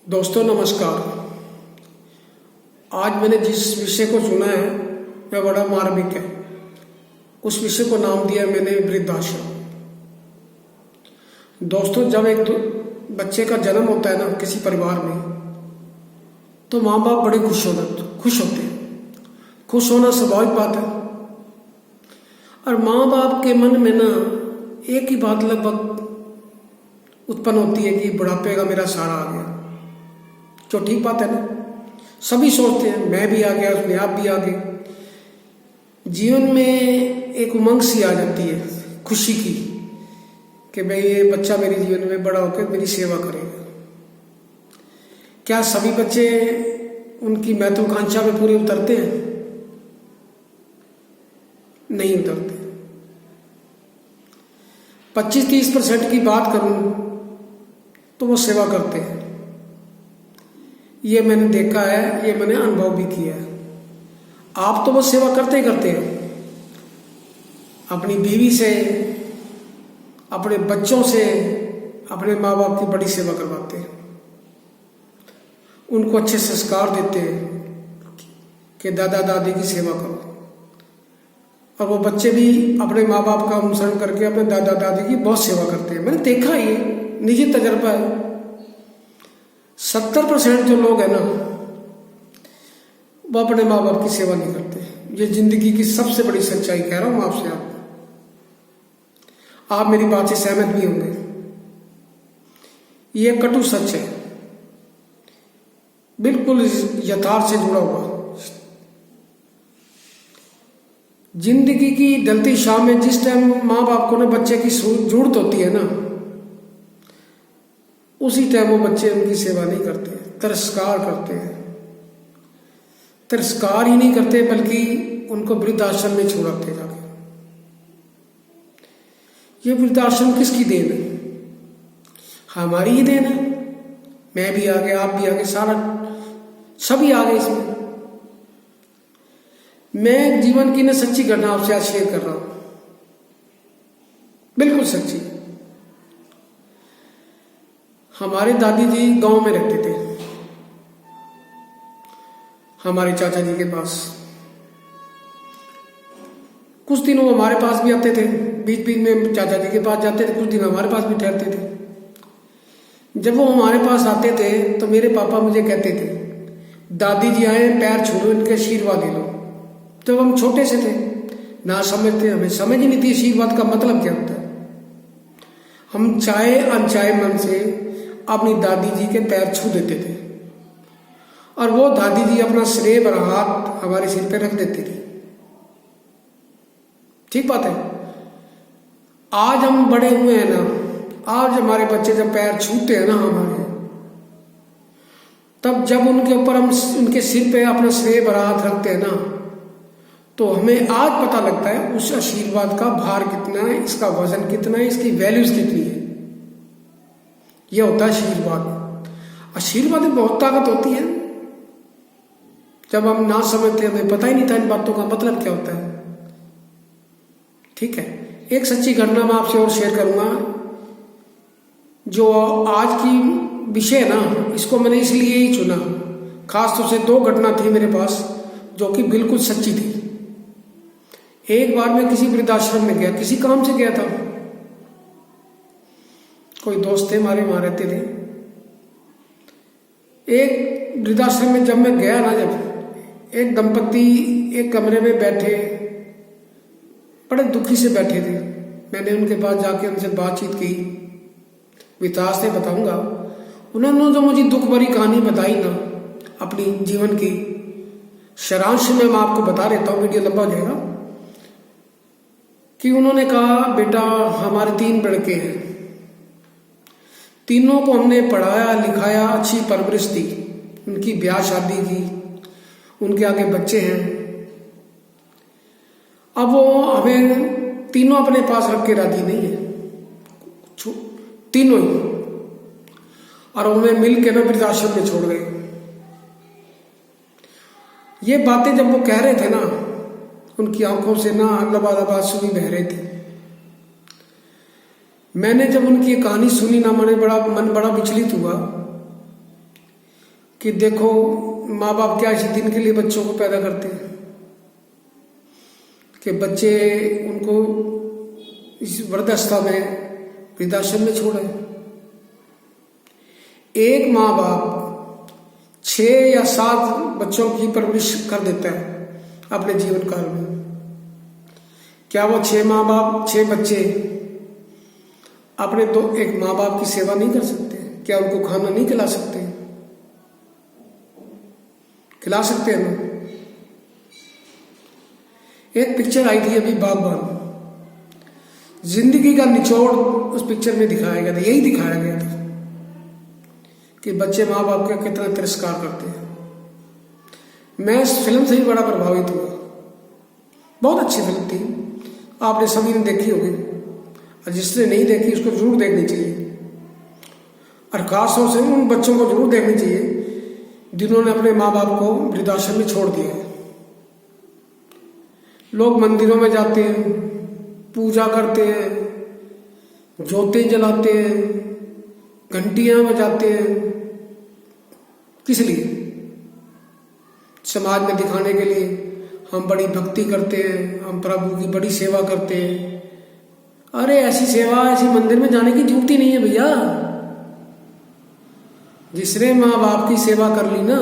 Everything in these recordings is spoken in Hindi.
दोस्तों नमस्कार। आज मैंने जिस विषय को चुना है वह बड़ा मार्मिक है। उस विषय को नाम दिया मैंने वृद्धाश्रम। दोस्तों, जब एक बच्चे का जन्म होता है ना किसी परिवार में, तो माँ बाप बड़े खुश होते हैं। खुश होना स्वाभाविक बात है। और माँ बाप के मन में ना एक ही बात लगभग उत्पन्न होती है कि बुढ़ापे का मेरा सहारा आ गया। जो ठीक बात है ना, सभी सोचते हैं मैं भी आ गया, उसमें आप भी आ गए। जीवन में एक उमंग सी आ जाती है खुशी की कि भाई ये बच्चा मेरे जीवन में बड़ा होकर मेरी सेवा करेगा। क्या सभी बच्चे उनकी महत्वाकांक्षा में पूरे उतरते हैं? नहीं उतरते। 25-30% की बात करूं तो वो सेवा करते हैं। ये मैंने देखा है, ये मैंने अनुभव भी किया है। आप तो वो सेवा करते ही करते हैं। अपनी बीवी से, अपने बच्चों से, अपने माँ बाप की बड़ी सेवा करवाते हैं। उनको अच्छे संस्कार देते हैं कि दादा दादी की सेवा करो। और वो बच्चे भी अपने माँ बाप का अनुसरण करके अपने दादा दादी की बहुत सेवा करते हैं। मैंने देखा, ये निजी तजर्बा है। 70% जो लोग हैं ना, वो अपने माँ बाप की सेवा नहीं करते। ये जिंदगी की सबसे बड़ी सच्चाई कह रहा हूं आपसे। आप मेरी बात से सहमत भी होंगे। ये कटु सच है, बिल्कुल यथार्थ से जुड़ा हुआ। जिंदगी की ढलती शाम में जिस टाइम माँ बाप को ना बच्चे की जरूरत होती है ना, उसी टाइम वो बच्चे उनकी सेवा नहीं करते, तिरस्कार करते हैं। तिरस्कार ही नहीं करते बल्कि उनको वृद्धाश्रम में छोड़ाते जाके। ये वृद्धाश्रम किसकी देन है? हमारी ही देन है। मैं भी आ गया, आप भी आ गए, सभी आ गए इसमें। मैं जीवन की न सच्ची घटना आपसे आज शेयर कर रहा हूं, बिल्कुल सच्ची। हमारे दादी जी गांव में रहते थे, हमारे चाचा जी के पास। कुछ दिन वो हमारे पास भी आते थे, बीच बीच में चाचा जी के पास जाते थे, कुछ दिन हमारे पास भी ठहरते थे। जब वो हमारे पास आते थे तो मेरे पापा मुझे कहते थे, दादी जी आए, पैर छू लो, इनके आशीर्वाद ले लो। जब हम छोटे से थे, ना समझते, हमें समझ ही नहीं थी आशीर्वाद का मतलब क्या होता है। हम चाहे अनचाहे मन से अपनी दादी जी के पैर छू देते थे और वो दादी जी अपना स्नेह भरा हाथ हमारे सिर पे रख देती थी। ठीक बात है। आज हम बड़े हुए हैं ना, आज हमारे बच्चे जब पैर छूते हैं ना हमारे, तब जब उनके ऊपर हम उनके सिर पे अपना स्नेह भरा हाथ रखते हैं ना, तो हमें आज पता लगता है उस आशीर्वाद का भार कितना है, इसका वजन कितना है, इसकी वैल्यूज कितनी है। यह होता है आशीर्वाद। आशीर्वाद में बहुत ताकत होती है। जब हम ना समझते, हमें पता ही नहीं था इन बातों का मतलब क्या होता है। ठीक है। एक सच्ची घटना मैं आपसे और शेयर करूंगा। जो आज की विषय है ना, इसको मैंने इसलिए ही चुना, खासतौर से 2 घटना थी मेरे पास जो कि बिल्कुल सच्ची थी। एक बार मैं किसी वृद्धाश्रम में गया, किसी काम से गया था। कोई दोस्त थे हमारे, वहां रहते थे। एक वृद्धाश्रम में जब मैं गया ना, जब एक दंपति एक कमरे में बैठे, बड़े दुखी से बैठे थे। मैंने उनके पास जाके उनसे बातचीत की, विस्तार से बताऊंगा। उन्होंने जो मुझे दुख भरी कहानी बताई ना अपनी जीवन की, सारांश में मैं आपको बता देता हूँ, वीडियो लंबा हो जाएगा। कि उन्होंने कहा, बेटा हमारे 3 लड़के हैं, तीनों को हमने पढ़ाया लिखाया, अच्छी परवरिश दी, उनकी ब्याह शादी की, उनके आगे बच्चे हैं। अब वो हमें तीनों अपने पास रख के राजी नहीं है, तीनों ही। और उन्हें मिल के ना वृद्धाश्रम में छोड़ गए। ये बातें जब वो कह रहे थे ना, उनकी आंखों से ना लबालब आंसू बह रहे थे। मैंने जब उनकी कहानी सुनी ना, मन बड़ा विचलित हुआ कि देखो माँ बाप क्या इसी दिन के लिए बच्चों को पैदा करते हैं कि बच्चे उनको इस वृद्धावस्था में वृद्धाश्रम में छोड़े। एक माँ बाप 6 या 7 बच्चों की परवरिश कर देता है अपने जीवन काल में। क्या वो 6 माँ बाप 6 बच्चे अपने एक माँ बाप की सेवा नहीं कर सकते? क्या उनको खाना नहीं खिला सकते? खिला सकते हैं ना। एक पिक्चर आई थी अभी बागबान, जिंदगी का निचोड़ उस पिक्चर में दिखाया गया था। यही दिखाया गया था कि बच्चे माँ बाप का कितना तिरस्कार करते हैं। मैं इस फिल्म से ही बड़ा प्रभावित हुआ। बहुत अच्छी फिल्म थी, आपने सभी ने देखी होगी, और जिसने नहीं देखी उसको जरूर देखनी चाहिए। और खास तौर से उन बच्चों को जरूर देखनी चाहिए जिन्होंने अपने माँ बाप को वृद्धाश्रम में छोड़ दिया है। लोग मंदिरों में जाते हैं, पूजा करते हैं, ज्योतें जलाते हैं, घंटियां बजाते हैं। किस लिए? समाज में दिखाने के लिए हम बड़ी भक्ति करते हैं, हम प्रभु की बड़ी सेवा करते हैं। अरे ऐसी सेवा, ऐसी मंदिर में जाने की जरूरत ही नहीं है भैया। जिसने माँ बाप की सेवा कर ली ना,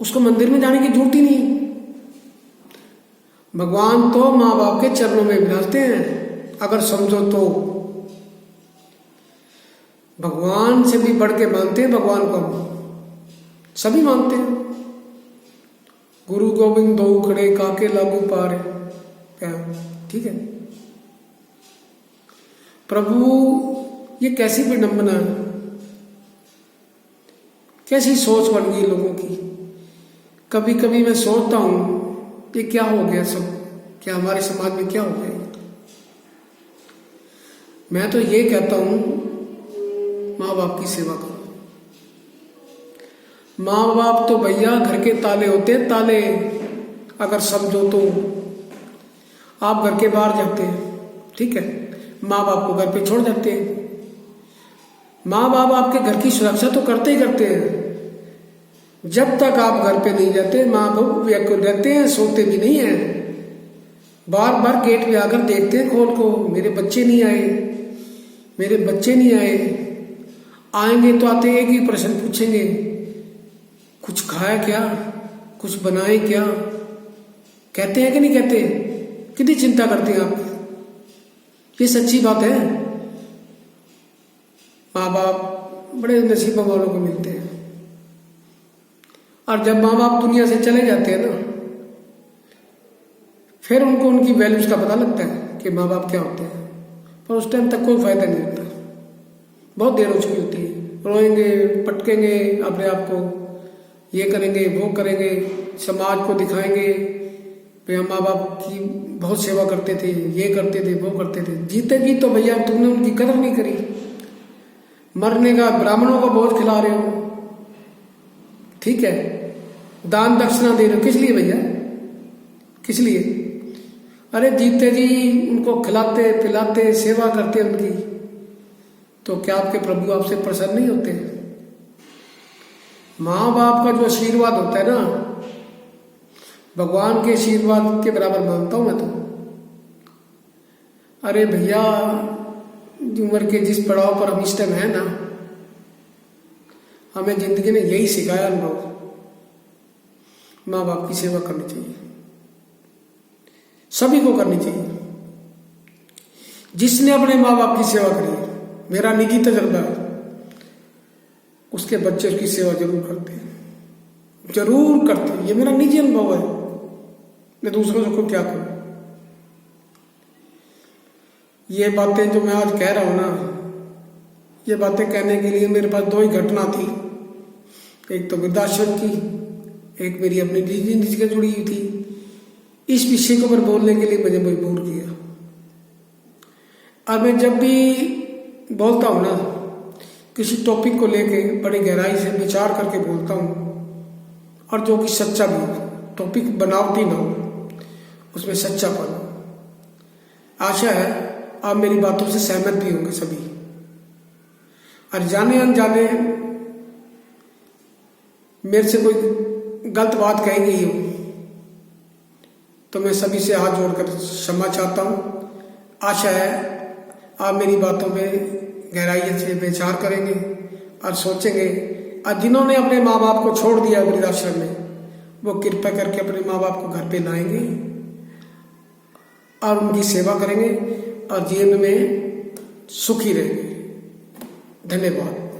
उसको मंदिर में जाने की जरूरत ही नहीं। भगवान तो माँ बाप के चरणों में विराजते हैं, अगर समझो तो। भगवान से भी बढ़ के मानते हैं भगवान को, सभी मानते हैं। गुरु गोविंद दो खड़े काके लागू पारे, क्या ठीक है? प्रभु ये कैसी विडंबना है, कैसी सोच बन गई लोगों की। कभी कभी मैं सोचता हूं ये क्या हो गया सब, क्या हमारे समाज में क्या हो गया। मैं तो ये कहता हूं माँ बाप की सेवा करो। माँ बाप तो भैया घर के ताले होते हैं, ताले। अगर समझो तो आप घर के बाहर जाते हैं, ठीक है, माँ बाप को घर पे छोड़ जाते हैं। माँ बाप आपके घर की सुरक्षा तो करते ही करते हैं। जब तक आप घर पे नहीं जाते, माँ बाप रहते हैं, सोते भी नहीं है, बार बार गेट पे आकर देखते हैं खोल को, मेरे बच्चे नहीं आए, मेरे बच्चे नहीं आए। आएंगे तो आते एक ही प्रश्न पूछेंगे, कुछ खाया क्या, कुछ बनाए क्या? कहते हैं कि नहीं कहते? कितनी चिंता करते हैं आप। ये सच्ची बात है। माँ बाप बड़े नसीबों वालों को मिलते हैं। और जब माँ बाप दुनिया से चले जाते हैं ना, फिर उनको उनकी वैल्यूज का पता लगता है कि माँ बाप क्या होते हैं। पर उस टाइम तक कोई फायदा नहीं होता, बहुत देर हो चुकी होती है। रोएंगे, पटकेंगे अपने आप को, ये करेंगे, वो करेंगे, समाज को दिखाएंगे कि हम माँ बाप की बहुत सेवा करते थे, ये करते थे, वो करते थे। जीते जी तो भैया तुमने उनकी कदर नहीं करी। मरने का ब्राह्मणों को बहुत खिला रहे हो, ठीक है, दान दक्षिणा दे रहे हो, किस लिए भैया, किस लिए? अरे जीते जी उनको खिलाते पिलाते सेवा करते उनकी, तो क्या आपके प्रभु आपसे प्रसन्न नहीं होते? माँ बाप का जो आशीर्वाद होता है ना, भगवान के आशीर्वाद के बराबर मानता हूं मैं तो। अरे भैया उम्र के जिस पड़ाव पर हम इस टाइम है ना, हमें जिंदगी ने यही सिखाया अनुभव, माँ बाप की सेवा करनी चाहिए, सभी को करनी चाहिए। जिसने अपने माँ बाप की सेवा करी है, मेरा निजी तजर्बा है, उसके बच्चे उसकी सेवा जरूर करते हैं, जरूर करते हैं। ये मेरा निजी अनुभव है, मैं दूसरों को क्या करूं। ये बातें जो मैं आज कह रहा हूं ना, ये बातें कहने के लिए मेरे पास 2 ही घटना थी। एक तो वृद्धाश्रम की, एक मेरी अपनी जिंदगी से जुड़ी हुई थी। इस विषय को पर बोलने के लिए मुझे मजबूर किया। और मैं जब भी बोलता हूं ना, किसी टॉपिक को लेके बड़ी गहराई से विचार करके बोलता हूं, और जो कि सच्चा भी हो, टॉपिक बनावटी ना हो, उसमें सच्चापन हो। आशा है आप मेरी बातों से सहमत भी होंगे सभी। और जाने अनजाने मेरे से कोई गलत बात कही गई हो तो मैं सभी से हाथ जोड़कर क्षमा चाहता हूँ। आशा है आप मेरी बातों पे गहराई से विचार करेंगे और सोचेंगे, और जिन्होंने अपने माँ बाप को छोड़ दिया वृद्धाश्रम में, वो कृपया करके अपने माँ बाप को घर पे लाएंगे और उनकी सेवा करेंगे और जीवन में सुखी रहेंगे। धन्यवाद।